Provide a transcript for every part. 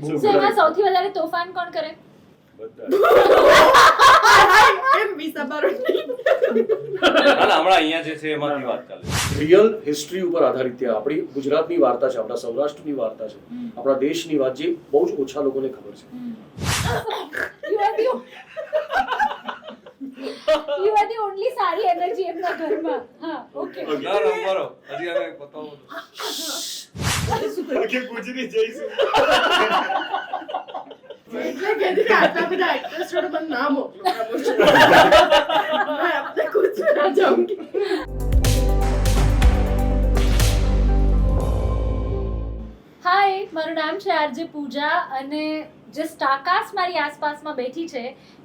સો એમાં સૌથી વધારે તોફાન કોણ કરે? હમણાં અહીંયા જે છે એમાંથી વાત ચાલે. રિયલ હિસ્ટ્રી ઉપર આધારિત છે. આપણી ગુજરાતની વાર્તા છે, આપણા સૌરાષ્ટ્રની વાર્તા છે, આપણા દેશની વાત જે બહુ જ ઓછા લોકોને ખબર છે. You are the only સારી એનર્જી એમના ઘરમાં. હા, ઓકે. હજી હવે બતાવો. ગુજરી જઈશું. એટલે કહેતી કે આટલા બધા એક્ટર્સ જોડે મને ના મોકલો પ્રમોશન. मैं अपने खुद से ना जाऊंगी. હાય, મારું નામ છે આરજે પૂજા અને જે સ્ટારકાસ્ટ મારી આસપાસમાં બેઠી છે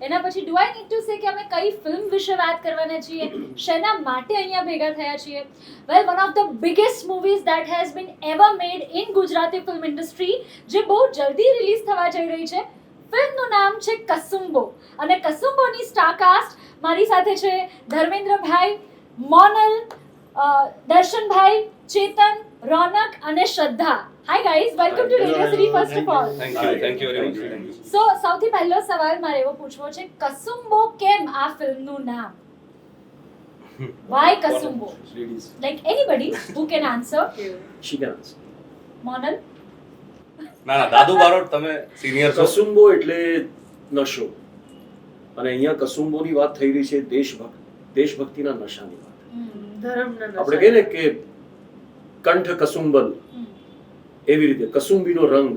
એના પછી do I need to say કે અમે કઈ ફિલ્મ વિશે વાત કરવાના છીએ, શેના માટે અહીંયા ભેગા થયા છીએ? Well, one of the biggest movies that has been ever made in Gujarati film industry, જે બહુ જલ્દી રિલીઝ થવા જઈ રહી છે. ફિલ્મનું નામ છે કસુંબો અને કસુંબોની સ્ટારકાસ્ટ મારી સાથે છે ધર્મેન્દ્રભાઈ, મોનલ, દર્શનભાઈ, ચેતન, રોનક અને Shraddha. Hi guys, welcome to radio city first of all. Thank you very much. Thank you. So સૌથી પહેલો સવાલ મારે એવો પૂછવો છે, કસુંબો કેમ આ ફિલ્મનું નામ? Why Kasumbo? Ladies, like anybody who can answer. she can answer. Monal? ના દાદુ બારોટ, તમે સિનિયર છો. કસુંબો એટલે નશો, અને અહીંયા કસુંબોની વાત થઈ રહી છે દેશભક્તિના નશાની વાત. ધર્મના નશા. આપણે કહીએ ને કે કંઠ કસુંબલ, એવી રીતે કસુંબીનો રંગ,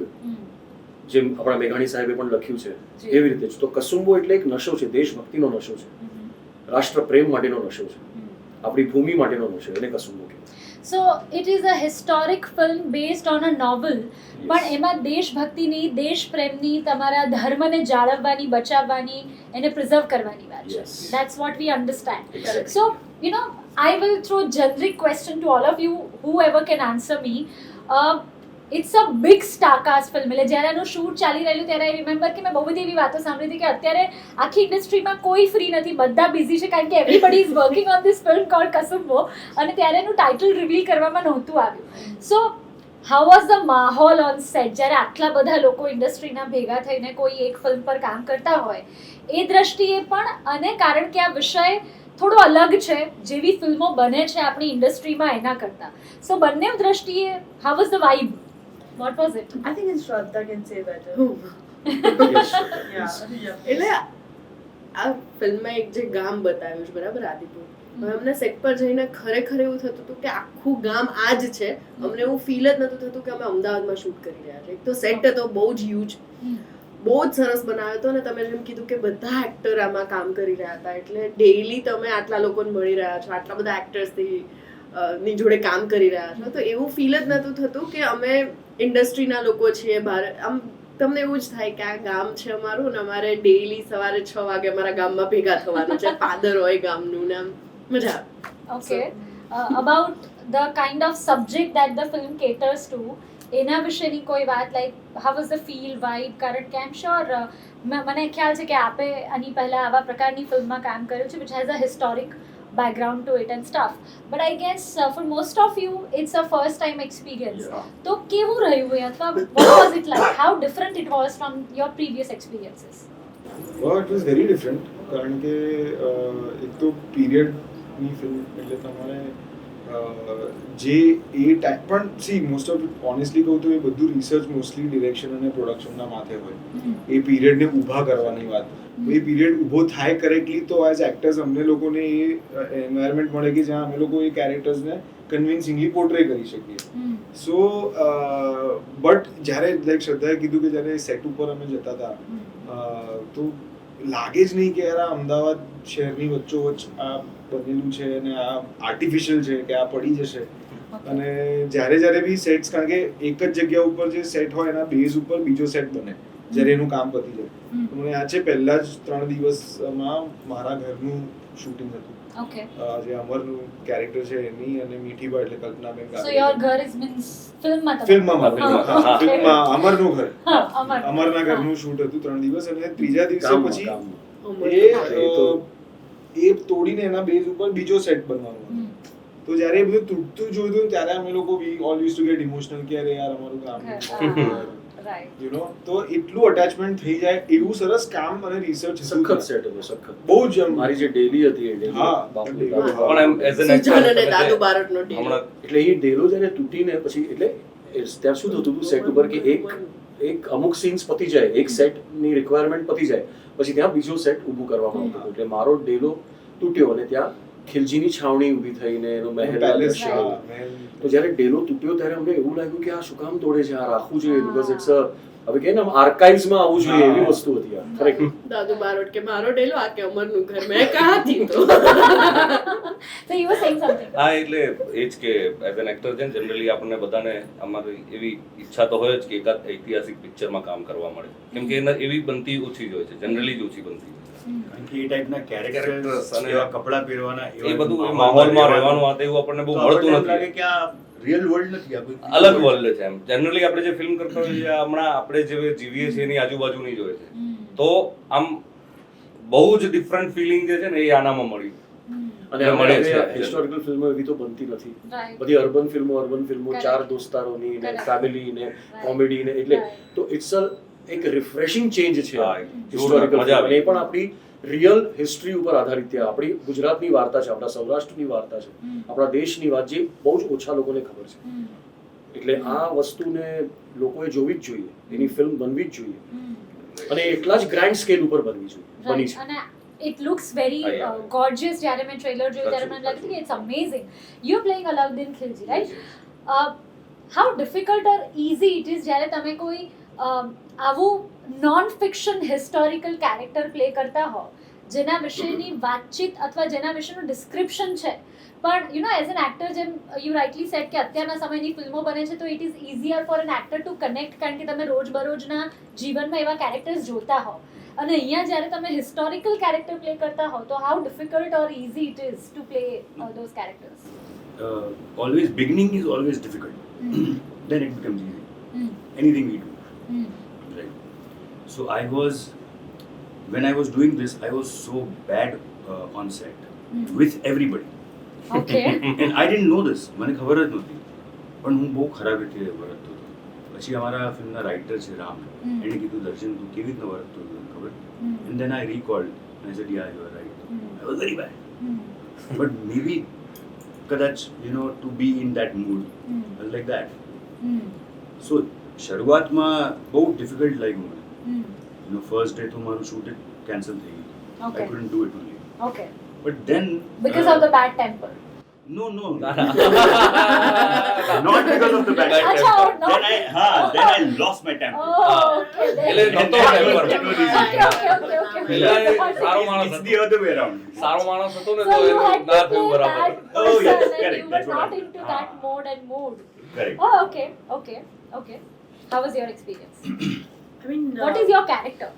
જેમ આપણા મેઘાણી સાહેબે પણ લખ્યું છે એવી રીતે જ. તો કસુંબો એટલે એક નશો છે, દેશભક્તિનો નશો છે, રાષ્ટ્ર પ્રેમ માટેનો નશો છે, આપણી ભૂમિ માટેનો નશો, એને કસુંબો કહેવાય. So it is a historic film based on a novel, પણ એમાં દેશભક્તિની, દેશ પ્રેમની, તમારા ધર્મને જાળવવાની, બચાવવાની, એને પ્રિઝર્વ કરવાની વાત છે. Yes. That's what we understand. Exactly. So, you know, I will throw generic question to all of you, whoever can answer me. It's a big starcast film. એટલે જ્યારે એનું શૂટ ચાલી રહેલું ત્યારે આઈ રિમેમ્બર કે મેં બહુ બધી એવી વાતો સાંભળી હતી કે અત્યારે આખી ઇન્ડસ્ટ્રીમાં કોઈ ફ્રી નથી, બધા બિઝી છે, કારણ કે everybody is working on this film cold કસુંબો, અને ત્યારે એનું ટાઇટલ રિવીલ કરવામાં નહોતું આવ્યું. સો હાઉ વોઝ ધ માહોલ ઓન સેટ જ્યારે આટલા બધા લોકો ઇન્ડસ્ટ્રીના ભેગા થઈને કોઈ એક ફિલ્મ પર કામ કરતા હોય, એ દ્રષ્ટિએ પણ, અને કારણ કે આ વિષય થોડો અલગ છે, જેવી ફિલ્મો બને છે આપણી ઇન્ડસ્ટ્રીમાં એના કરતાં, સો બંને દ્રષ્ટિએ how was the vibe? What was it? I think Shraddha can say better. Yes, Yeah. એટલે આ ફિલ્મમાં એક જે ગામ બતાવ્યું છે, બરાબર, આદિપુર, હવે અમને સેટ પર જઈને ખરેખર એવું થતું હતું કે આખું ગામ આ જ છે. અમને એવું ફીલ જ નતું થતું કે અમે અમદાવાદમાં શૂટ કરી રહ્યા છે. એક તો સેટ હતો બહુ જ હ્યુજ, બહુ જ સરસ બનાવ્યો હતો, અને તમે જેમ કીધું કે બધા એક્ટર આમાં કામ કરી રહ્યા હતા, એટલે ડેઈલી તમે આટલા લોકોને મળી રહ્યા છો, આટલા બધા એક્ટર્સની ની જોડે કામ કરી રહ્યા છો, તો એવું ફીલ જ નતું થતું કે અમે ઇન્ડસ્ટ્રીના લોકો છીએ બહાર. આમ તમને એવું જ થાય કે આ ગામ છે અમારું, ને અમારે ડેઈલી સવારે 6 વાગે અમારા ગામમાં ભેગા થવાનું છે, પાદર હોય ગામનું, ને આમ મજા આવે. Okay. About the kind of subject that the film caters to, એના વિશેની કોઈ વાત, like how was the feel, vibe? કારણ કે આઈ એમ શ્યોર, મને ખ્યાલ છે કે આપે આની પહેલા આવા પ્રકારની ફિલ્મમાં કામ કર્યું છે, which has a historic background to it and stuff, but I guess for most of you it's a first time experience. Yeah. તો કેવું રહ્યું એ, અથવા what was it like, how different it was from your previous experiences? Well, it was very different. કારણ કે એક તો પીરિયડની film એટલે તમારે જે એ ટાઈમ પણ સી મોસ્ટ ઓફ ઓનેસ્ટલી કહું તો એ બધું રિસર્ચ મોસ્ટલી ડિરેક્શન અને પ્રોડક્શનના માથે હોય. એ પીરિયડને ઊભા કરવાની વાત, એ પીરિયડ ઊભો થાય કરેક્ટલી તો એઝ એક્ટર્સ અમને લોકોને એ એન્વાયરમેન્ટ મળે કે જ્યાં અમે લોકો એ કેરેક્ટર્સને કન્વિન્સિંગલી પોર્ટ્રે કરી શકીએ. સો બટ જ્યારે લાઈક શ્રદ્ધાએ કીધું કે જ્યારે સેટ ઉપર અમે જતા હતા તો લાગે જ નહીં કે યાર આ અમદાવાદ શહેરની વચ્ચોવચ્ચ આ બનેલું છે અને આ આર્ટિફિશિયલ છે કે આ પડી જશે. અને જ્યારે બી સેટ્સ, કારણ કે એક જ જગ્યા ઉપર જે સેટ હોય એના બેઝ ઉપર બીજો સેટ બને જ્યારે એનું કામ પતી જાય. મને યાદ છે પહેલા જ 3 દિવસમાં મારા ઘરનું શૂટિંગ હતું. Okay. જે અમરનું કેરેક્ટર છે એની અને મીઠીબા એટલે કલ્પનાબેન So your ઘર is means ફિલ્મમાં ફિલ્મમાં અમરનું ઘર, અમર. અમરના ઘરનું શૂટ હતું 3 દિવસ, અને ત્રીજા દિવસે ગામમાં, પછી ગામમાં. એ તોડીને એના બેઝ ઉપર બીજો સેટ બનવાનો હતો. તો જ્યારે એ બધું તૂટતું જોયું ત્યારે અમે લોકો we all use to gate emotional કે અરે યાર અમારું ગામ રાઈટ યુ નો તો એટલું અટેચમેન્ટ થઈ જાય એવું સરસ કામ અને રિસર્ચ સખત સેટ હતો સખત. બહુ જ એમ મારી જે ડેલી હતી એ ડેલી હા, બાપરે ડેલી. બાપ. પણ એમ એઝ એન સુજાન અને દાદુ બારોટનો deal. હમણાં એટલે એ ડેલો જ્યારે તૂટીને પછી એટલે ત્યાં શું થતું હતું સેટ ઉપર કે એક અમુક સીન્સ પતી જાય, એક સેટની રિક્વાયરમેન્ટ પતી જાય, પછી ત્યાં બીજો સેટ ઊભું કરવામાં આવતું હતું. એટલે મારો ડેલો તૂટ્યો અને ત્યાં ખિલજીની છાવણી ઊભી થઈને એનો મહેલ પેલેસ Right. તો જ્યારે ડેલો તૂટ્યો ત્યારે અમને એવું લાગ્યું કે આ શું કામ તોડે છે, આ રાખવું જોઈએ, બીકોઝ ઇટ્સ હવે કે ને આર્કાઇવ્સમાં આવવું જોઈએ એવી વસ્તુ હતી આ ખરેખર. દાદુ બારોટ કે મારો ડેલો આ કે અમરનું ઘર મેં કહા થી તો So you were saying something. હા એટલે એ જ કે એઝ એન એક્ટર છે જનરલી આપણને બધાને અમારી એવી ઈચ્છા તો હોય જ કે એકાદ ઐતિહાસિક પિક્ચરમાં કામ કરવા મળે, કેમ કે એવી બનતી ઓછી જ હોય છે, જનરલી જ ઓછી બનતી હોય છે. કારણ કે એ ટાઈપના Characters કેરેક્ટર્સ અને એવા કપડાં પહેરવાના એ બધું એ માહોલમાં રહેવાનું આ તે એવું આપણને બહુ મળતું લાગે નથી. કે આ રિયલ વર્લ્ડ નથી, આ કોઈ અલગ વર્લ્ડ છે એમ. જનરલી આપણે જે ફિલ્મ કરતા હોઈએ છીએ હમણાં આપણે જે જીવીએ છીએ એની આજુબાજુની જ હોય છે, તો આમ બહુ જ ડિફરન્ટ ફિલિંગ જે છે ને એ આનામાં મળી. અને એ મળે છે. હિસ્ટોરિકલ ફિલ્મો એવી તો બનતી નથી. Right. બધી અર્બન ફિલ્મો Correct. ચાર દોસ્તારોની ને Correct. ફેમિલી ને કોમેડી ને એટલે Right. તો ઇટ્સ એક રિફ્રેશિંગ ચેન્જ છે હા, હિસ્ટોરિકલ મજા આવે. અને એ પણ આપણી રિયલ હિસ્ટ્રી ઉપર આધારિત છે. આપણી ગુજરાતની વાર્તા છે, આપણા સૌરાષ્ટ્રની વાર્તા છે, આપણા દેશની વાત જે બહુ જ ઓછા લોકોને ખબર છે. એટલે આ વસ્તુને લોકોએ જોવી જ જોઈએ, એની ફિલ્મ બનવી જ જોઈએ અને એટલા જ ગ્રાન્ડ સ્કેલ ઉપર બનવી જોઈએ, બની Right. છે. અને it looks very gorgeous. જ્યારે મેં ટ્રેલર જોયું ત્યારે મને લાગ્યું કે it's amazing. You're playing Alauddin Khilji, right? How difficult or easy it is જ્યારે તમે કોઈ આવું non fiction historical character play કરતા હો જેના વિશેની વાતચીત અથવા જેના વિશેનું ડિસ્ક્રિપ્શન છે, પણ you know as an actor જેમ યુ રાઇટલી સેડ કે અત્યારના સમયની ફિલ્મો બને છે તો it is easier for an actor to connect, કારણ કે તમે રોજબરોજના જીવનમાં એવા કેરેક્ટર્સ જોતા હો અને અહીંયા જ્યારે તમે હિસ્ટોરિકલ કેરેક્ટર પ્લે કરતા હો તો how difficult or easy it is to play those characters? always beginning is always difficult. Then it becomes easy. Anything we do. Right. So when I was doing this, I was so bad on set with everybody. Okay. And I didn't know this. મને ખબર જ નહોતી, પણ હું બહુ ખરાબ રીતે વર્તતો હતો. પછી અમારા ફિલ્મના રાઇટર છે રામ, એણે કીધું દર્શન તું કેવી રીતના વર્તતો હતો તને ખબર? And then I recalled and I said yeah, you are right. I was very bad. But maybe કદાચ to be in that mood, I was like that. So શરૂઆતમાં બહુ ડિફિકલ્ટ લાગ્યું મને. ફર્સ્ટ ડે તો મારું શૂટ કેન્સલ થઈ ગયું. Okay. I couldn't do it only. Okay. But then Because of the bad temper. no not because of the bad temper. Acha, oh, no. Then I lost my temper. Oh, okay. એટલે નહોતો temper. Okay. પેલા એ સારો માણસ It's હતો. the other way around. સારો માણસ હતો ને So તો you એનું had ના to થયું play બરાબર. that Oh, yes, person and correct. you were That's what not I into mean. that mode and mood. Correct. Oh, okay. How was your experience? I mean, What is your character?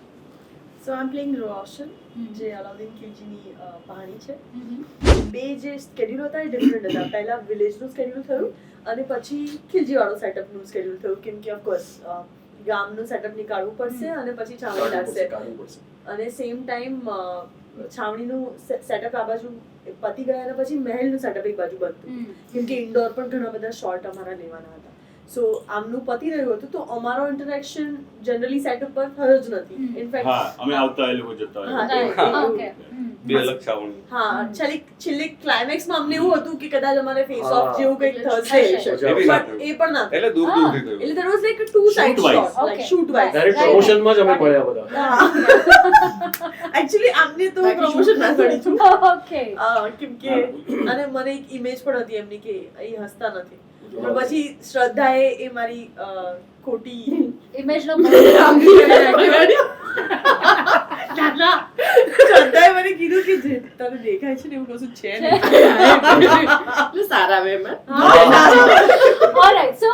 so I'm playing Roshan, Hmm. જે અલાઉદ્દીન ખિલજીની કહાની છે. Mm-hmm. બે જે schedule હતા એ different હતા. પહેલા વિલેજનું schedule થયું અને પછી ખિલજીવાળું સેટઅપનું સ્કેડ્યુલ થયું, કેમ કે ઓફકોર્સ ગામનું સેટઅપ નીકાળવું પડશે અને પછી છાવણી લાગશે કાઢવું પડશે. અને સેમ ટાઈમ છાવણીનું સેટઅપ આ બાજુ પતી ગયા અને પછી મહેલનું સેટઅપ એક બાજુ બનતું, કેમ કે ઇન્ડોર પણ ઘણા બધા શોર્ટ અમારા લેવાના હતા. સો આમનું પતી રહ્યું હતું તો અમારો ઇન્ટરેક્શન જનરલી સેટઅપ પર થયો જ નથી. ઇનફેક્ટ હા, અમે આવતા એ લોકો જતા હા, હોય. Okay. બે અલગ છાવણી. હા, છેલ્લે ક્લાઇમેક્સમાં અમને એવું હતું કે કદાચ અમારે ફેસ ઓફ હા. જેવું કંઈક થશે, એવી ના બટ એ પણ ના થયું. એટલે દૂર દૂરથી થયું. એટલે there was like a two side Shoot-wise. shot, like Okay. shoot wise. Direct Right. પ્રમોશનમાં જ અમે મળ્યા બધા. એકચ્યુઅલી આમને તો બાકી પ્રમોશન shoot ના કરી છું. Okay. કેમ કે અને મને એક ઇમેજ પણ હતી એમની કે અહીં હસતા નથી, પણ પછી શ્રદ્ધાએ એ મારી ખોટી Image no શ્રદ્ધાએ મને કીધું કે જે તને દેખાય છે ને એવું કશું છે નહીં. એટલે સારા વે માં Alright, so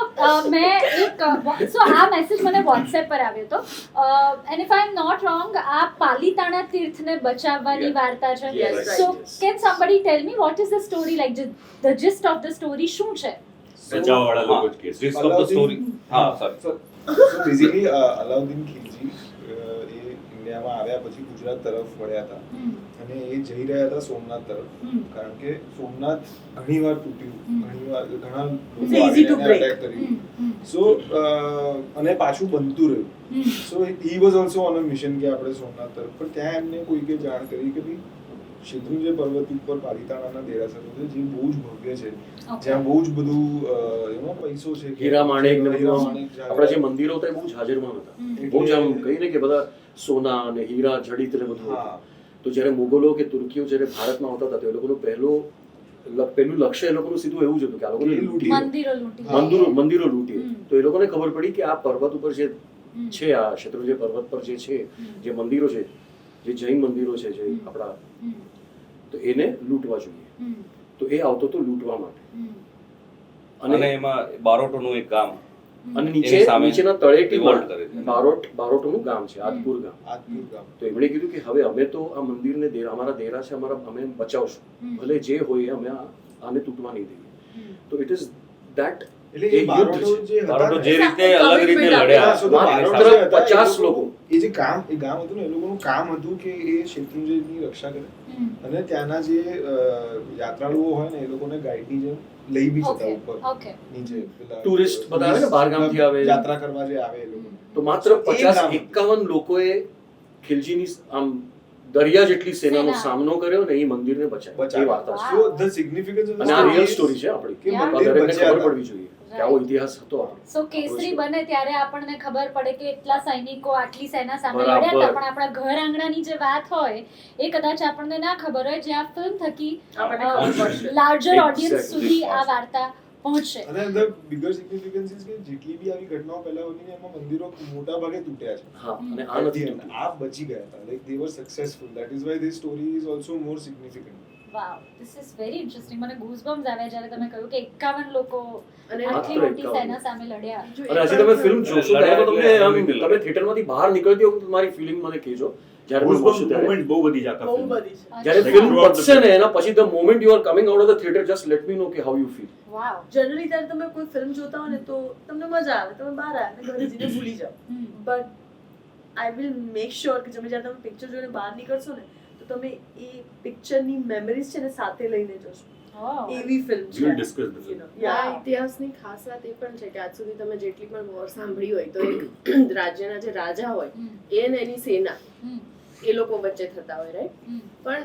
so આ મેસેજ મને WhatsApp પર આવ્યો હતો and if I am not wrong આ પાલીતાણા તીર્થને બચાવવાની વાર્તા છે. Yes, right, So yes. can somebody tell me what is the story, like the gist of the story શું છે? બચાવવાળા લોકો જ કહે છે. Gist of the story. હા, sorry. So basically, Alauddin Khilji એ ઇન્ડિયામાં આવ્યા પછી ગુજરાત તરફ વળ્યા હતા હમ. અને એ જઈ રહ્યા હતા સોમનાથ તરફ હમ. કારણ કે સોમનાથ ઘણીવાર તૂટ્યું ઘણા It's easy to break. Attack કર્યું હમ. સો અને પાછું બનતું રહ્યું hmm. So he was also on a mission કે આપણે સોમનાથ તરફ પણ ત્યાં એમને કોઈકે જાણ કરી કે ભાઈ શેત્રુંજય પર્વત ઉપર પાલિતાણાના દેરાસર છે જે બહુ જ ભવ્ય છે Okay. જ્યાં બહુ જ બધું એમાં પૈસો છે હીરા માણેક ને હીરા બધું માણેક છે. આપણા જે મંદિરો હતા એ બહુ જ હાજરમાં હતા હમ. બહુ જ આમ કહીને કે બધા સોના અને હીરા જડિત ને બધું હા હતું. તો જ્યારે મુગલો કે તુર્કીઓ જ્યારે ભારતમાં આવતા હતા તો એ લોકોનું પહેલું લક્ષ્ય એ લોકોનું સીધું એવું જ હતું કે આ લોકોને કે લૂંટી મંદિરો લૂંટી હા. મંદિરો લૂંટીએ. હમ. તો એ લોકોને ખબર પડી કે આ પર્વત ઉપર જે હમ. છે આ શત્રુંજય પર્વત પર જે છે હમ. જે મંદિરો છે જે જૈન મંદિરો છે જે હમ. આપણા હમ. તો એને લૂંટવા જોઈએ. હમ. તો એ આવતો હતો લૂંટવા માટે હમ. અને એમાં બારોટોનું એક ગામ અને એની સામે નીચેના તળેટીમાં revolt કરે છે. બારોટનું ગામ છે આદપુર ગામ. આજનું ગામ તો એમણે કીધું કે હવે અમે તો આ મંદિરને અમારા દેરા છે અમે બચાવશું હમ. ભલે જે હોય એ અમે આને તૂટવા નહીં દઈએ. હમ. તો ઇટ ઇઝ ધેટ એટલે એ એ બારોટો યુદ્ધ જે હતા બારોટો ને, જે રીતે એક અલગ રીતે commitment લડ્યા હા, so તો માત્ર બારોટો જે હતા, 50 એ લોકો. એ જે ગામ હતું ને એ લોકોનું કામ હતું કે એ શેત્રુંજયની રક્ષા કરે હમ. અને ત્યાંના જે યાત્રાળુઓ હોય ને એ લોકોને ગાઈડની જેમ લઈ બી જતા Okay. ઉપર Okay. નીચે પેલા Tourist બધા આવે ને, બહાર ગામથી આવે. યાત્રા કરવા જે આવે એ લોકો તો માત્ર So, એ 50 ગામ. 51 લોકોએ ખિલજીની આમ દરિયા જેટલી સેનાનો સેના. સામનો કર્યો ને એ મંદિરને બચાવ્યું. એ વાર્તા છે. Wow. So the significance of the અને આ story રિયલ is સ્ટોરી છે આપણી કે Yeah. મંદિર દરેકને બચ્યા ખબર હતા. પડવી જોઈએ કે આવો ઇતિહાસ હતો આપણો. સો કેસરી બને ત્યારે આપણને ખબર પડે કે એટલા સૈનિકો આટલી સેના સામે બરાબર. લડ્યા હતા પણ આપણા ઘર આંગણાની જે વાત હોય એ કદાચ આપણને ના ખબર હોય જે આ ફિલ્મ થકી આપણને ખબર પડશે. Larger audience Exactly. સુધી આ વાર્તા પહોંચશે. અને the bigger significance is કે જેટલી બી આવી ઘટનાઓ પહેલા બની ને એમાં મંદિરો મોટા ભાગે તૂટ્યા છે હા અને આ નથી અને આ બચી ગયા હતા like they were successful that is why this story is also more significant wow this is very interesting. મને ગૂઝબમ્સ આવ્યા જ્યારે તમે કહ્યું કે 51 લોકો અને આટલી માત્ર મોટી 51. સેના સામે લડ્યા. જો અને એ હજી તમે પણ ફિલ્મ જોશો લડ્યા ત્યારે તો તમને એટલે આમ એવી રીતે તમે થિયેટરમાંથી બહાર નીકળતી વખતે તમારી ફિલિંગ મને કહેજો જ્યારે હું Goosebumps જોશું ત્યારે moment બહુ બધી છે આખા બહુ ફિલ્મમાં. બધી છે. જ્યારે અચ્છા. ફિલ્મ પતશે ને એના પછી the moment you are coming out of the theatre just let me know કે how you feel. Wow. Generally ત્યારે તમે કોઈ ફિલ્મ જોતા હો ને તો તમને મજા આવે, તમે બહાર આવે ને ઘરે જઈને ભૂલી જાઓ. Hmm. But I will make sure કે જ્યારે તમે પિક્ચર જોઈને બહાર નીકળશો ને તો તમે એ પિક્ચરની મેમરીઝ છે ને સાથે લઈને જશો. Oh. એવી ફિલ્મ છે. We'll discuss the film. You know, આ yeah. ઇતિહાસની ખાસ વાત એ પણ છે કે આજ સુધી તમે જેટલી પણ વોર સાંભળી હોય તો એક રાજ્યના જે રાજા હોય હમ. એ ને એની સેના હમ. એ લોકો વચ્ચે થતા હોય રાઈટ. હમ. પણ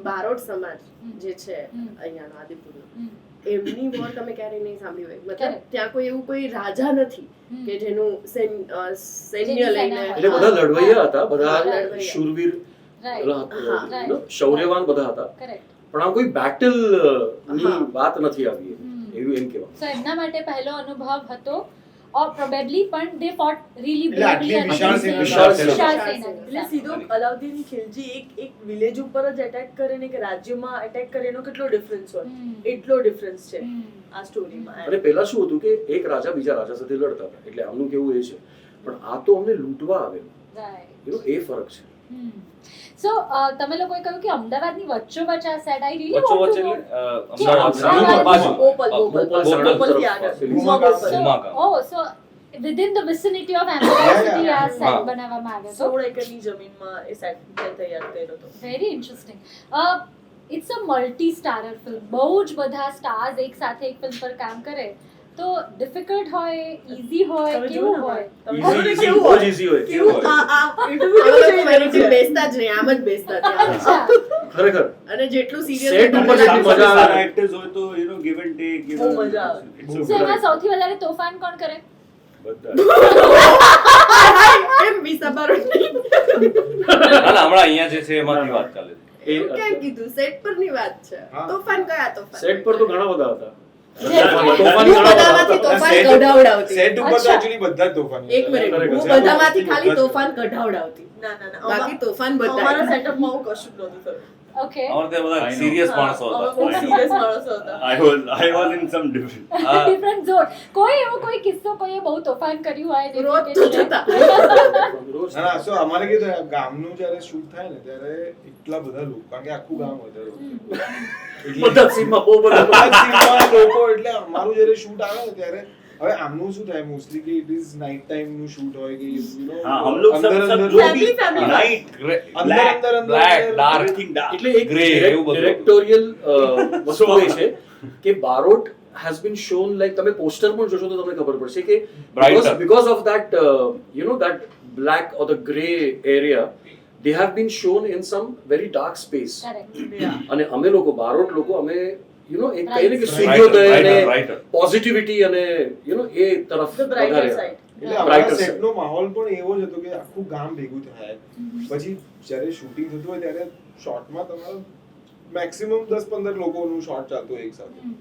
બારોટ સમાજ જે છે હમ. અહીંયાનો આદિપુરનો હમ. એમની વોર તમે ક્યારેય નહીં સાંભળી હોય મતલબ Correct. ત્યાં કોઈ એવું કોઈ રાજા નથી હમ. કે જેનું સૈન્ય જેની લઈને સેના હોય. એટલે બધા લડવૈયા હતા, બધા હા, લડવૈયા. શૂરવીર Right. પેલા હા. Right. you know, શૌર્યવાન બધા હતા Correct. પણ આ કોઈ બેટલ ની હા. વાત નથી આવી હમ. એવું એમ કહેવાય. So એમના માટે પહેલો અનુભવ હતો or probably પણ they fought really એટલે આટલી bravely વિશાળ against સેના. વિશાળ સેના. વિશાળ સેના. સેના. એટલે સીધો અલાઉદ્દીન ખિલજી એક વિલેજ ઉપર જ અટેક કરે ને કે રાજ્યમાં અટેક કરે એનો કેટલો ડિફરન્સ હોય, હમ. એટલો ડિફરન્સ છે હમ. આ સ્ટોરીમાં. અને પહેલા શું હતું કે એક રાજા બીજા રાજા સાથે લડતા હતા એટલે આમનું કેવું એ છે પણ આ તો અમને લૂંટવા આવેલું Right. એ ફરક છે. હમ. So, તમે લોકોએ કહ્યું કે અમદાવાદની વચ્ચોવચ્ચ આ સેટ આઈ really વચ્ચો want વચ્ચે to એટલે કે અમદાવાદ અમદાવાદ બાજુ. બોપલ બોપલ બોપલથી આગળ. પેલી Uma Bopal. So, ઉમાગામ. oh, so within the vicinity of Ahmedabad સુધી આ સેટ હા. બનાવવામાં આવ્યો હતો. 16 એકરની જમીનમાં એ સેટ તૈયાર કર્યો હતો. Very interesting. It's a multi starrer film. બહુ જ બધા સ્ટાર્સ એક સાથે એક ફિલ્મ પર કામ કરે તો ડિફિકલ્ટ હોય, ઈઝી હોય, તમે કેવું જોયું ને હોય? તમે Easy, જોયું ને easy, કેવું બહુ જ હોય? easy હોય. કેવું આ interview અમે કેવું લોકો જોઈ એની જેમ રહ્યું છે? બેસતા જ નહીં આમ જ બેસતા ત્યાં અચ્છા. ખરેખર અને જેટલું Set સિરિયસ ઉપર જેટલી મજા આવે. સારા actors હોય તો give and take, બહુ મજા આવે. it's So, okay. એમાં સૌથી વધારે તોફાન કોણ કરે? બધા. એમ બી સબારો નહીં. ના, ના, હમણાં અહીંયા જે છે એમાંથી વાત ચાલે છે. એ એવું ક્યાં કીધું સેટ પરની વાત છે હા. તોફાન કયા તોફાન સેટ પર તો ઘણા બધા હતા. હું તોફાની ઘણા બધા બધામાંથી હતા. તોફાન Set- કઢાવડાવતી સેટ ઉપર તો અચ્છા. actually બધા જ તોફાની એક મિનિટ ખરેખર. હું Set બધામાંથી ઉપર ખાલી બધા જ. તોફાન કઢાવડાવતી ના ના ના બાકી તોફાન બધા અમારા સેટઅપમાં આવું કશું જ નહોતું થયું. Okay. અમારે ત્યાં બધા I know. સિરિયસ માણસો અમે હતા. બહુ I know. સિરિયસ માણસો હતા. I was in some different. હા. Different zone. કોઈ એવો કોઈ કિસ્સો કોઈએ બહુ તોફાન કર્યું હોય જેવી રોજ કે તો છે? જતા રોજ ના ના so અમારે કેવું થાય, ગામનું જ્યારે શૂટ થાય ને ત્યારે એટલા બધા લોકો કારણ કે આખું ગામ વધારે બધા સીનમાં બહુ બધા બધા જ સીનમાં લોકો એટલે અમારું જ્યારે શૂટ આવે ને ત્યારે હવે આમનું શું થાય મોસ્ટલી કે ઇટ ઇઝ નાઇટ ટાઈમ નું શૂટ હોય કે યુ નો हाँ हम लोग सब सब जो भी Family. नाइट અંદર બ્લેક ડાર્ક एवरीथिंग डार्क એટલે એક Grey, એવું બધું. ડિરેક્ટોરિયલ વસ્તુ એ છે કે Barot has been shown like તમે પોસ્ટર પણ જોશો તો તમને ખબર પડશે કે Brighter. because of that that black or the gray area they have been shown in some very dark space correct અને અમે લોકો બારોટ લોકો અમે એક કહીએ ને કે Brighter. સૂર્યોદય અને રાઇટર પોઝિટિવિટી અને એ તરફ The brighter વધારે side. એટલે Brighter આપણા side. સેટનો માહોલ પણ એવો જ હતો કે આખું ગામ ભેગું થાય પછી જ્યારે શૂટિંગ થતું હોય ત્યારે શોર્ટમાં તમારું મેક્સિમમ 10-15 લોકોનું શોર્ટ ચાલતું હોય એક સાથે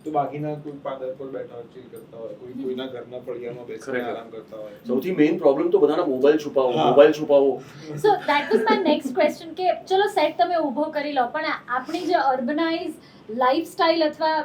તો બાકીના કોઈ પાદર પર બેઠા હોય ચીલ કરતા હોય કોઈ કોઈના ઘરના ફળિયામાં બેસીને ખરેખર. આરામ કરતા હોય સૌથી મેઇન પ્રોબ્લેમ તો બધાના મોબાઈલ છુપાવો હા. મોબાઈલ છુપાવો so that was my next question કે ચલો સેટ તમે ઊભો કરી લો પણ આપણી જે અર્બનાઇઝ લાઈફસ્ટાઈલ અથવા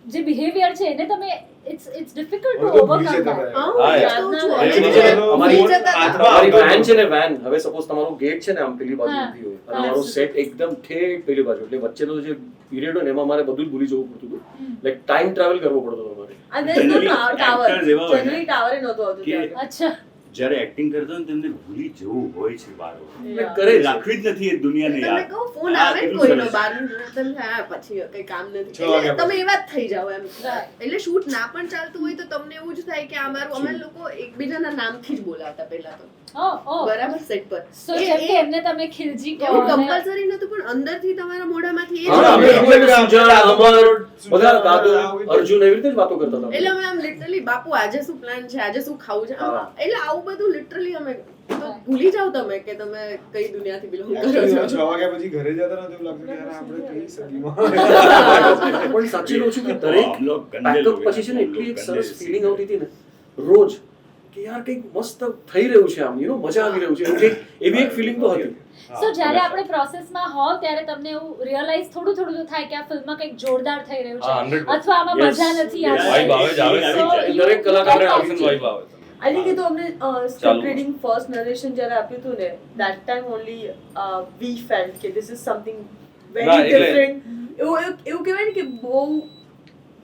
જે બિહેવિયર છે એને તમે ઇટ્સ ડિફિકલ્ટ ટુ હવે તો ભૂલી ઓવરકમ જતા ધેટ. હતા. હા, હા, યાદ ના એ હોય. નીચે અમારી ભૂલી જતા હતા. અમારી વેન છે ને વેન હવે સપોઝ તમારો ગેટ છે ને આમ પેલી બાજુ હા. ઊભી હોય અને હા. અમારો સેટ એકદમ ઠેઠ પેલી બાજુ એટલે વચ્ચેનો જે પિરિયડ હોય ને એમાં મારે બધું જ ભૂલી જવું પડતું હતું લાઈક ટાઈમ ટ્રાવેલ કરવો પડતો હતો અમારે And there is no Generally, tower. actors એવા હોય ને Generally tower એ નહોતું આવતું કે ત્યારે. અચ્છા જ્યારે એક્ટિંગ કરતા હોય ને તેમને ભૂલી જવું હોય છે બારો Yeah. કરે છે. રાખવી જ નથી એ દુનિયાને તમે યાદ કહો ફોન આ આવે ને કેટલું કોઈનો સરસ. બહારનું તમે હા પછી કઈ કામ નથી 6 વાગ્યા એટલે તમે પછી. એવા જ થઈ જાઓ એમ Right. એટલે શૂટ ના પણ ચાલતું હોય તો તમને એવું જ થાય કે અમારું અમે લોકો એકબીજાના નામથી જ બોલાવતા પહેલા તો ઓ બરાબર સેટ પર સો જેમ કે એમને તમે ખિલજી કહો એવું અને- કમ્પલસરી નતું પણ અંદરથી તમારા મોઢામાંથી એ હા, જ અમે નીકળે. એટલે સુજાણ, અમર, બધા સુજાણ, દાદુ આવું અર્જુન એવી રીતે જ વાતો કરતા હતા એટલે અમે આમ લિટરલી બાપુ આજે શું પ્લાન છે આજે શું ખાવું છે આમ, હા. એટલે આવું બધું લિટરલી અમે તો ભૂલી જાવ તમે કે તમે કઈ દુનિયાથી બિલોંગ કરો Actually, છો 6 વાગ્યા પછી ઘરે જતા ને તો એવું લાગતું કે યાર આપણે કઈ સદીમાં પણ સાચી કહું છું કે દરેક हम लोग गंदे પેકઅપ लोग हैं, પછી છે ને हम એટલી लोग એક गंदे સરસ से ફિલિંગ આવતી હતી ને રોજ કે યાર કંઈક મસ્ત થઈ રહ્યું છે આમ મજા આવી રહ્યું છે એવું કંઈક એવી એક ફિલિંગ તો હતી સો જ્યારે આપણે પ્રોસેસમાં હોવ ત્યારે તમને એવું રિયલાઇઝ થોડું થોડું તો થાય કે આ ફિલ્મમાં કંઈક જોરદાર થઈ રહ્યું હા, છે 100%. અથવા આમાં Yes. મજા નથી Yes. વાઇબ આવે જ આવે જ. So, આવી you- દરેક કલાકારને you આવી get જ વાઇબ આવે તમને. I think એ તો અમને ચાલુ. સ્ક્રિપ્ટ રીડિંગ ફર્સ્ટ નરેશન જ્યારે આપ્યું હતું ને that time only we felt કે this is something very ના, એટલે- different એવું કહેવાય ને કે બહુ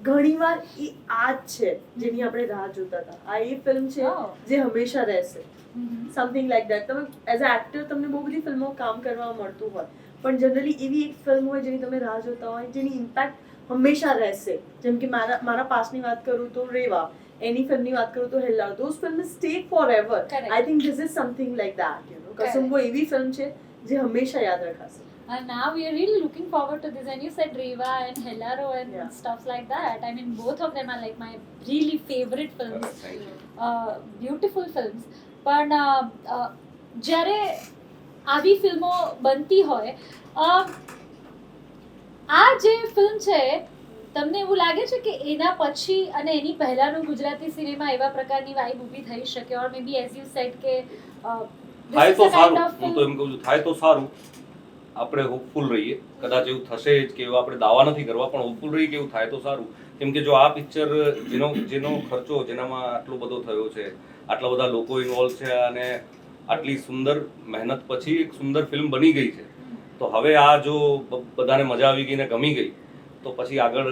ઘણીવાર એ આ જ છે જેની આપણે રાહ જોતા હતા આ એ ફિલ્મ છે Oh. જે હંમેશા રહેશે Mhm. સમથિંગ લાઈક દેટ તમે એઝ અ એક્ટર તમને બહુ બધી ફિલ્મો કામ કરવા મળતું હોય પણ જનરલી એવી એક ફિલ્મ હોય જેની તમે રાહ જોતા હોય જેની ઇમ્પેક્ટ હંમેશા રહેશે જેમ કે મારા પાસ્ટની વાત કરું તો રેવા એની ફિલ્મની વાત કરું તો હેલ્લા those film stay forever Correct. I think this is something like that you know Correct. Kasumbo એવી ફિલ્મ છે જે હંમેશા યાદ રખાશે And now we are really looking forward to this. And you said Reva and Hellaro and Yeah. stuff like that. I mean, both of them are like my really favorite films. Thank you. Beautiful films. પણ જ્યારે આવી ફિલ્મો બનતી હોય આ જે film છે તમને એવું લાગે છે કે એના પછી અને એની પહેલાનું ગુજરાતી સિનેમા એવા પ્રકારની વાઇબ ઊભી થઈ શકે ઓર મે બી એઝ યુ સેડ કે થાય તો સારું હું તો એમ કહું છું થાય તો સારું આપણે હોપફુલ રહીએ કદાચ એવું થશે જ કે એવું આપણે દાવા નથી કરવા પણ હોપફુલ રહીએ કે એવું થાય તો સારું કેમ કે જો આ પિક્ચર જેનો ખર્ચો જેનામાં આટલો બધો થયો છે આટલા બધા લોકો ઇન્વોલ્વ છે અને આટલી સુંદર મહેનત પછી એક સુંદર ફિલ્મ બની ગઈ છે તો હવે આ જો બધાને મજા આવી ગઈ ને ગમી ગઈ તો પછી આગળ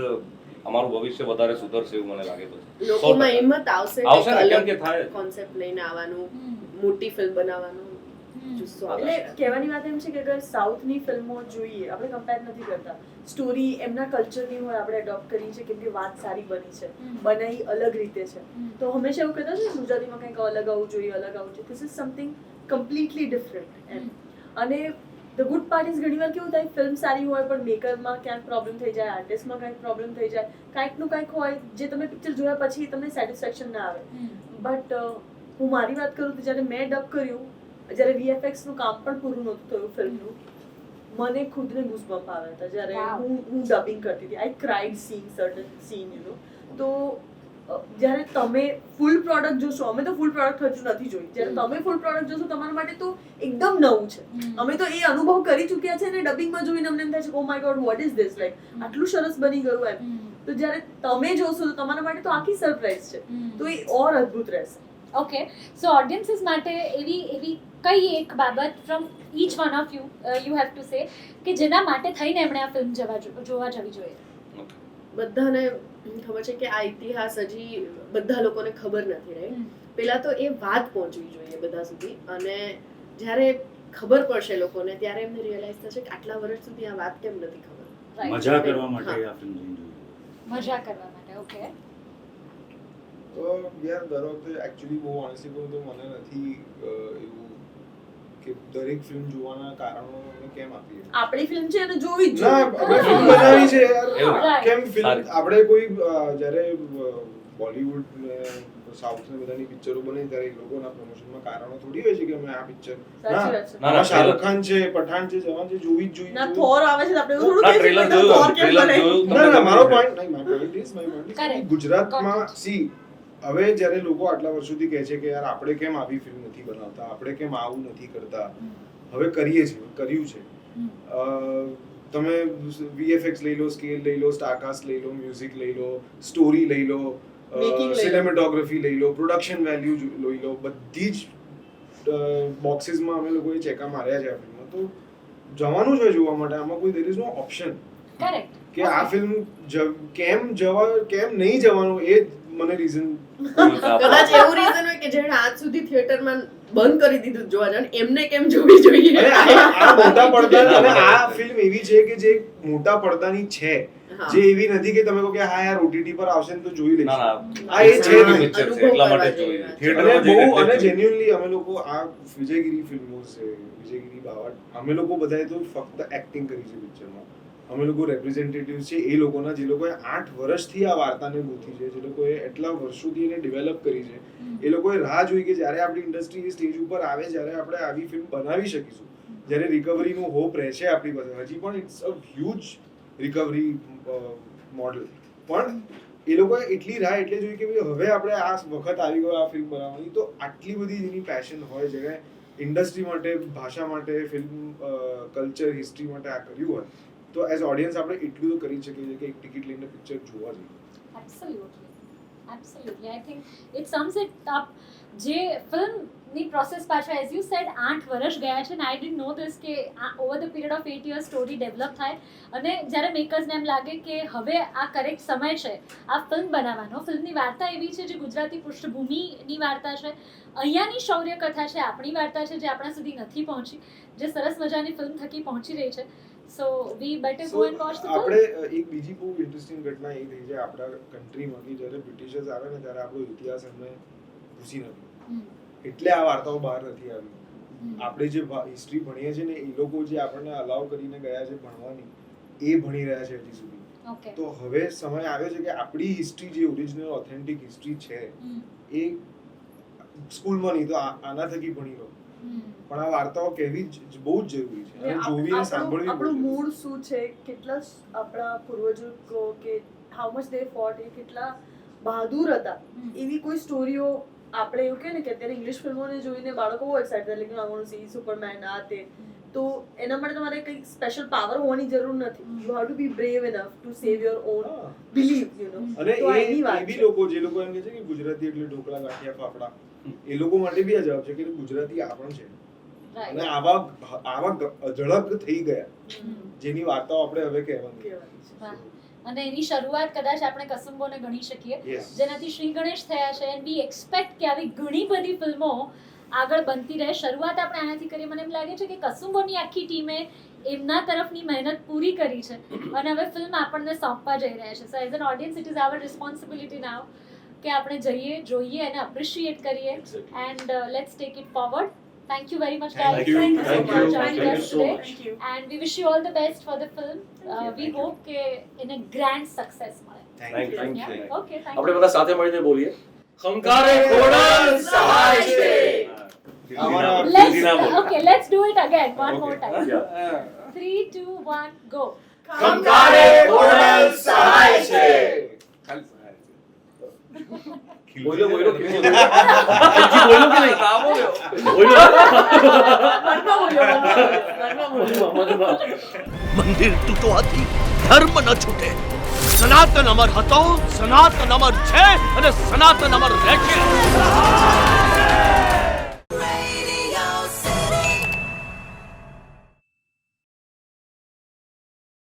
અમારું ભવિષ્ય વધારે સુધરશે એવું મને લાગે તો લોકોમાં હિંમત આવશે આવશે ને, કેમ કે થાય. કોન્સેપ્ટ લઈને આવવાનું મોટી ફિલ્મ બનાવવાનું જુસ્સો એટલે આવશે કહેવાની વાત એમ છે કે અગર સાઉથની ફિલ્મો જોઈએ આપણે કમ્પેર નથી કરતા સ્ટોરી એમના કલ્ચરની હોય આપણે એડોપ્ટ કરી છે કેમ કે વાત સારી બની છે બનાવી અલગ રીતે છે તો હંમેશા એવું કહેતા છે ને ગુજરાતીમાં કંઈક અલગ આવવું જોઈએ અલગ આવવું જોઈએ this is something completely different એમ અને ધ ગુડ પાર્ટ ઇઝ ઘણીવાર કેવું થાય ફિલ્મ સારી હોય પણ મેકરમાં ક્યાંક પ્રોબ્લેમ થઈ જાય આર્ટિસ્ટમાં કંઈક પ્રોબ્લેમ થઈ જાય કાંઈકનું કંઈક હોય જે તમે પિક્ચર જોયા પછી તમને સેટિસ્ફેક્શન ના આવે બટ હું મારી વાત કરું તો જ્યારે મેં ડબ કર્યું જ્યારે વીએફએક્સનું કામ પણ પૂરું નહોતું થયું ફિલ્મનું મને ખુદને ગૂઝબમ્પ આવ્યા હતા જ્યારે Wow. હું ડબિંગ કરતી હતી I cried scene certain scene you know તો જ્યારે તમે ફૂલ પ્રોડક્ટ જોશો અમે તો ફૂલ પ્રોડક્ટ હજુ નથી જોઈ જ્યારે તમે ફૂલ પ્રોડક્ટ જોશો તમારા માટે તો એકદમ નવું છે અમે તો એ અનુભવ કરી ચૂક્યા છે ને ડબિંગમાં જોઈને અમને એમ થાય છે oh my God what is this like આટલું સરસ બની ગયું એમ તો જ્યારે તમે જોશો તો તમારા માટે તો આખી સરપ્રાઈઝ છે તો એ ઓર અદ્ભુત રહેશે ઓકે સો ઓડિયન્સીસ માટે એવી કઈ એક બાબત from each one of you have to say કે જેના માટે થઈને એમણે આ ફિલ્મ જોવા જવી જોઈએ બધાને ખબર છે કે આ ઇતિહાસ હજી બધા લોકોને ખબર નથી રહી. પેલા તો એ વાત પહોંચવી જોઈએ બધા સુધી, અને જ્યારે ખબર પડશે લોકોને ત્યારે એમને રિયલાઇઝ થશે કે આટલા વર્ષ સુધી આ વાત કેમ નથી ખબર. Right. મજા કરવા માટે આ ફિલ્મ જોઈ જોઈએ. મજા કરવા માટે. ઓકે. યાર દર વખતે એકચ્યુઅલી બહુ ઓનેસ્ટલી કહું તો મને નથી એવું કે દરેક ફિલ્મ જોવાના કારણો અમે કેમ આપીએ. આપણી ફિલ્મ છે અને જોવી જ ના જોઈએ. અમે ફિલ્મ બનાવી છે યાર. એવું Right. કેમ ફિલ્મ સારી. આપણે કોઈ જ્યારે બોલિવૂડ ને સાઉથ ને બધાની પિક્ચરો બને ત્યારે એ લોકોના પ્રમોશનમાં કારણો થોડી હોય છે કે અમે આ પિક્ચર સાચી વાત છે. ના, શાહરુખ ખાન છે, પઠાણ છે, જવાન છે, જોવી જ ના જોઈએ. થોર આવે છે તો આપણે એવું ના, થોડું trailer કહીએ જોયું, કે થોર કેમ trailer બને? જોયું. ના ના મારો પોઈન્ટ નહીં, મારો પોઈન્ટ ઇઝ Correct. ગુજરાતમાં Got it. સી હવે જ્યારે લોકો આટલા વર્ષોથી કહે છે કે યાર આપણે કેમ આવી ફિલ્મ નથી બનાવતા, આપણે કેમ આવું નથી કરતા, હવે કરીએ છીએ, કર્યું છે. તમે VFX લઈ લો, સ્કેલ લઈ લો, સ્ટારકાસ્ટ લઈ લો, મ્યુઝિક લઈ લો, સ્ટોરી લઈ લો, Making લઈ લો. સિનેમેટોગ્રાફી લઈ લો, પ્રોડક્શન વેલ્યુ લઈ લો, બધી જ બોક્સીસમાં અમે લોકોએ ચેકા માર્યા છે આ ફિલ્મમાં. તો જવાનું છે જોવા માટે, આમાં કોઈ there is no option correct. કે આ ફિલ્મ કેમ નહીં જવાનું એ જ મને રીઝન. કદાચ એવું રીઝન હોય કે જેણે આજ સુધી થિયેટરમાં બંધ કરી દીધું જોવા જવાનું, એમને કેમ જોવી જોઈએ. અને આ મોટા પડદા, અને આ ફિલ્મ એવી છે કે જે મોટા પડદાની છે, હા. જે એવી નથી કે તમે કહો કે હા યાર OTT પર આવશે ને તો જોઈ ના લઈશું. ના આ એ છે સારું નહીં. picture છે, અનુભવ એટલા માટે કરવા જોઈએ. જેવી થિયેટરમાં અને જઈને બહુ અને એટલે જ જોઈએ. જેન્યુઅલી અમે લોકો આ વિજયગીરી ફિલ્મો છે, વિજયગીરી બાવટ, અમે લોકો બધાએ તો ફક્ત એક્ટિંગ કરી છે પિક્ચરમાં. અમે લોકો રેપ્રેઝેન્ટેટિવ છે એ લોકોના જે લોકોએ 8 વર્ષથી આ વાર્તાને ગોથી છે, જે લોકોએ એટલા વર્ષોથી એને ડેવલપ કરી છે. એ લોકોએ રાહ જોઈ કે જ્યારે આપણી ઇન્ડસ્ટ્રી એ સ્ટેજ ઉપર આવે, જ્યારે આપણે આવી ફિલ્મ બનાવી શકીશું, જ્યારે રિકવરીનું હોપ રહેશે આપણી પાસે. હજી પણ it's a huge recovery model, પણ એ લોકોએ એટલી રાહ એટલે જોઈ કે ભાઈ હવે આપણે આ વખત આવી ગયો આ ફિલ્મ બનાવવાની. તો આટલી બધી જેની પેશન હોય, જેને ઇન્ડસ્ટ્રી માટે, ભાષા માટે, ફિલ્મ કલ્ચર, હિસ્ટ્રી માટે આ કર્યું હોય, તો એઝ ઓડિયન્સ આપણે એટલું તો કરી શકીએ છીએ કે એક ટિકિટ લઈને પિક્ચર જોવા જોઈએ. Absolutely. I think it sums it up. જે ફિલ્મની પ્રોસેસ પાછળ એઝ યુ સેડ 8 વર્ષ ગયા છે, અને આઈ ડિડ નો ધીસ કે over the period of 8 years story develop થાય, અને જ્યારે મેકર્સને એમ લાગે કે હવે આ કરેક્ટ સમય છે આ ફિલ્મ બનાવવાનો. ફિલ્મની વાર્તા એવી છે જે ગુજરાતી પૃષ્ઠભૂમિની વાર્તા છે, અહીંયાની શૌર્ય કથા છે, આપણી વાર્તા છે જે આપણા સુધી નથી પહોંચી, જે સરસ મજાની ફિલ્મ થકી પહોંચી રહી છે. So we better go and watch the film. આપણે એક બીજી બહુ ઇન્ટરેસ્ટિંગ ઘટના એ થઈ છે આપણા કન્ટ્રીમાં કે જ્યારે બ્રિટિશર્સ આવે ને ત્યારે આપણો ઇતિહાસ એમને ઘૂસી નથી, એટલે આ વાર્તાઓ બહાર નથી આવી. આપણે જે હિસ્ટ્રી ભણીએ છીએ ને, એ લોકો જે આપણને અલાઉ કરીને ગયા છે ભણવાની, એ ભણી રહ્યા છે હજી સુધી. ઓકે. તો હવે સમય આવ્યો છે કે આપણી હિસ્ટ્રી જે ઓરિજિનલ ઓથેન્ટિક હિસ્ટ્રી છે એ સ્કૂલમાં નહીં તો આના થકી ભણી લો. પણ આ વાર્તાઓ કહેવી બહુ જ જરૂરી છે, અને જોવી અને સાંભળવી બહુ આપણું જરૂરી મૂળ શું છે, કેટલા આપણા પૂર્વજો કહો કે હાઉ મચ દે ફોટ, એ કેટલા બહાદુર હતા, એવી કોઈ સ્ટોરીઓ આપણે એવું કહે ને કે અત્યારે ઇંગ્લિશ ફિલ્મોને જોઈને બાળકો બહુ એક્સાઇટેડ એટલે કે I want to C superman આ તે. તો એના માટે તમારે કંઈક સ્પેશિયલ પાવર હોવાની જરૂર નથી. You have to be brave enough to save your own હા. Believe, you know. અને તો આ એની વાત એ બી છે. લોકો જે લોકો એમ કહે છે કે ગુજરાતી એટલે ઢોકળા ગાંઠિયા ફાફડા, એ લોકો માટે બી આ જવાબ છે કે ગુજરાતી આ પણ છે. અને આવા ઝડપ થઈ ગયા જેની વાર્તાઓ આપણે હવે કહેવાની. કહેવાની છે. વાહ. અને એની શરૂઆત કદાચ આપણે કસુંબોને ગણી શકીએ, Yes. જેનાથી શ્રી ગણેશ થયા છે, એન્ડ વી એક્સપેક્ટ કે આવી ઘણી બધી ફિલ્મો આગળ બનતી રહે. શરૂઆત આપણે આનાથી કરીએ. મને એમ લાગે છે કે કસુંબોની આખી ટીમે એમના તરફની મહેનત પૂરી કરી છે, અને હવે ફિલ્મ આપણને સોંપવા જઈ રહ્યા છે. So as an audience it is our responsibility now કે આપણે જઈએ, જોઈએ અને અપ્રિશિએટ કરીએ, and let's take it forward. Thank you very much, guys. Thank you. Thank you so Thank much you. for joining Thank you us so today. much. Thank you. And we wish you all the best for the film. We Thank you. hope કે એને grand success મળે. Thank you. Thank Yeah? you. Okay, thank આપણે you. બધા સાથે મળીને બોલીએ. ખંકારે ખોડલ સહાય છે. અમારા Let's do it again one more time. Yeah. 3, 2, 1, go. ખંકારે Khodal સહાય છે. બોલો બોલો હજી બોલ્યો કે નહીં? ના બોલ્યો. મંદિર તૂટવાથી ધર્મ ન છૂટે. સનાતન અમર હતો, સનાતન અમર છે અને સનાતન અમર રહેશે.